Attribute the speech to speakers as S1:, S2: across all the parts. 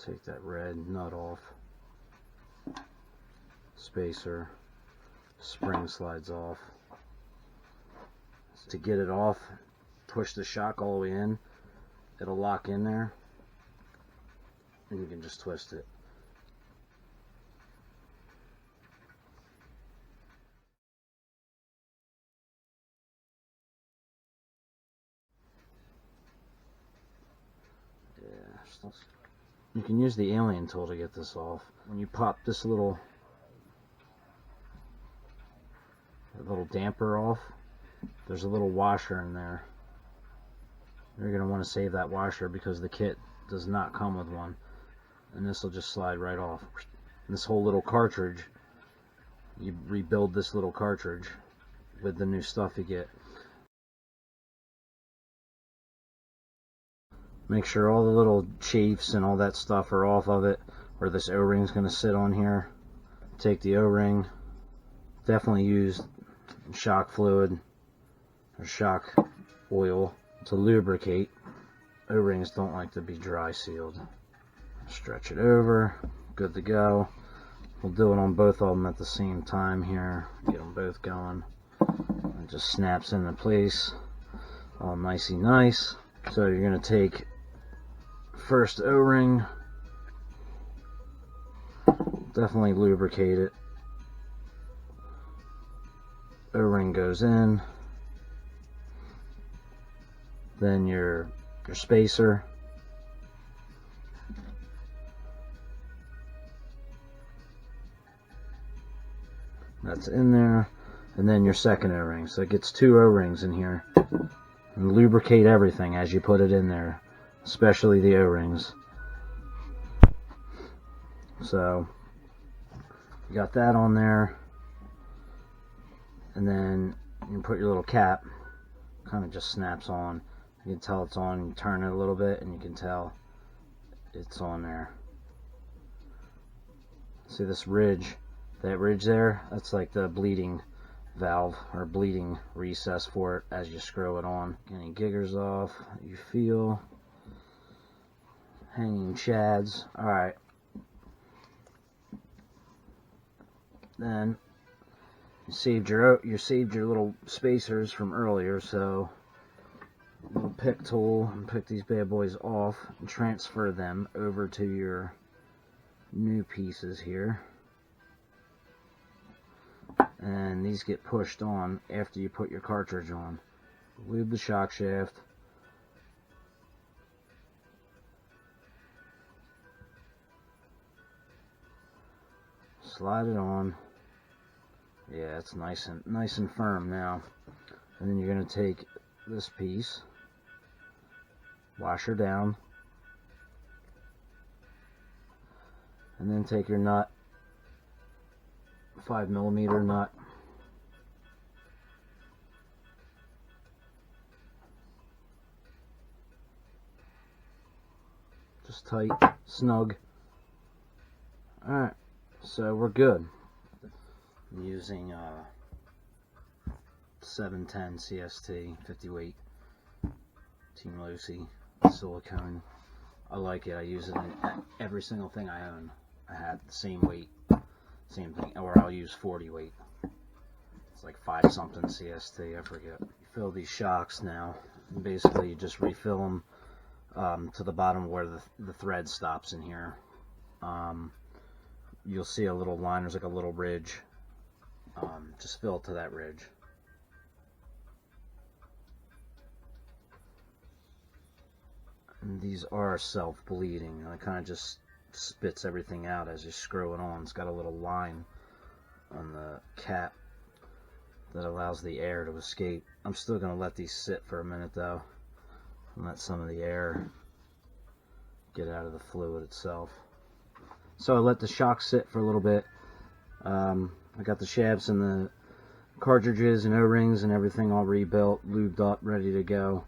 S1: Take that red nut off. Spacer. Spring slides off. To get it off, push the shock all the way in. It'll lock in there. And you can just twist it. You can use the alien tool to get this off. When you pop this little damper off, there's a little washer in there. You're going to want to save that washer because the kit does not come with one. And this will just slide right off. This whole little cartridge, you rebuild this little cartridge with the new stuff you get. Make sure all the little chafes and all that stuff are off of it, where this O-ring is going to sit on here. Take the O-ring, definitely use shock fluid or shock oil to lubricate. O-rings don't like to be dry sealed. Stretch it over, good to go. We'll do it on both of them at the same time here. Get them both going. It just snaps into place, all nicey nice. So you're going to take first O-ring, definitely lubricate it. O-ring goes in, then your spacer, that's in there, and then your second O-ring. So it gets two O-rings in here. And lubricate everything as you put it in there, especially the O-rings. So you got that on there, and then you put your little cap. Kind of just snaps on. You can tell it's on. You turn it a little bit and you can tell it's on there. See this ridge, that ridge there, that's like the bleeding valve or bleeding recess for it as you screw it on. Any giggers off you feel, hanging chads. Alright, then you saved your little spacers from earlier, so little pick tool and pick these bad boys off and transfer them over to your new pieces here. And these get pushed on after you put your cartridge on. Lube the shock shaft. Slide it on. Yeah, it's nice and firm now. And then you're going to take this piece, wash her down, and then take your nut, 5mm nut, just tight, snug. Alright, so we're good. I'm using 710 CST 50 weight Team Losi silicone. I like it. I use it in every single thing I own. I had the same weight, same thing, or I'll use 40 weight. It's like 5 something CST, I forget. You fill these shocks now, and basically you just refill them to the bottom where the thread stops in here. You'll see a little line, there's like a little ridge. Just fill it to that ridge. And these are self-bleeding. It kind of just spits everything out as you screw it on. It's got a little line on the cap that allows the air to escape. I'm still going to let these sit for a minute though, and let some of the air get out of the fluid itself. So I let the shock sit for a little bit. I got the shafts and the cartridges and O-rings and everything all rebuilt, lubed up, ready to go.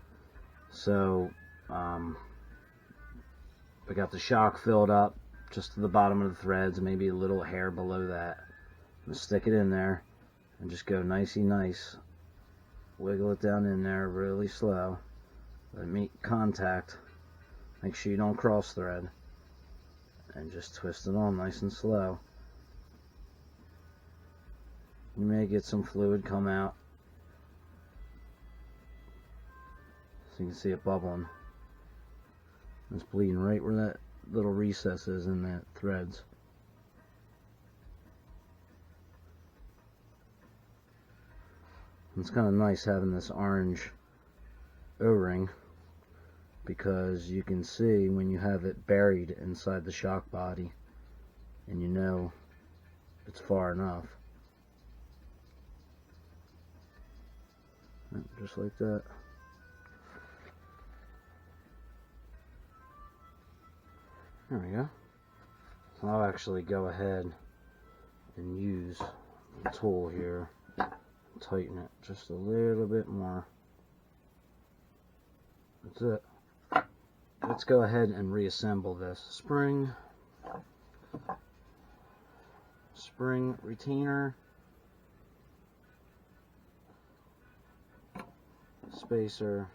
S1: So I got the shock filled up just to the bottom of the threads, maybe a little hair below that. I'm going to stick it in there and just go nicey nice. Wiggle it down in there really slow. Let it make contact. Make sure you don't cross thread. and just twist it on nice and slow. You may get some fluid come out, so you can see it bubbling. It's bleeding right where that little recess is in that threads. It's kind of nice having this orange O-ring, because you can see when you have it buried inside the shock body and you know it's far enough. Just like that. There we go. So I'll actually go ahead and use the tool here, tighten it just a little bit more. That's it. Let's go ahead and reassemble this. Spring retainer, spacer,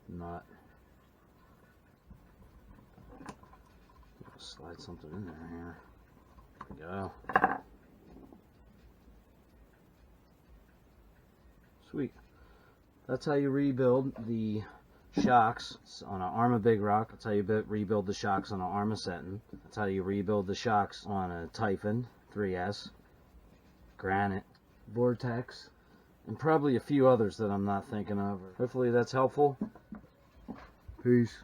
S1: nut. Slide something in there here. There we go. Sweet. That's how you rebuild the shocks on an Arrma Big Rock. That's how you rebuild the shocks on an Arrma Sentin. That's how you rebuild the shocks on a Typhon 3S, Granite, Vortex, and probably a few others that I'm not thinking of. Hopefully that's helpful. Peace.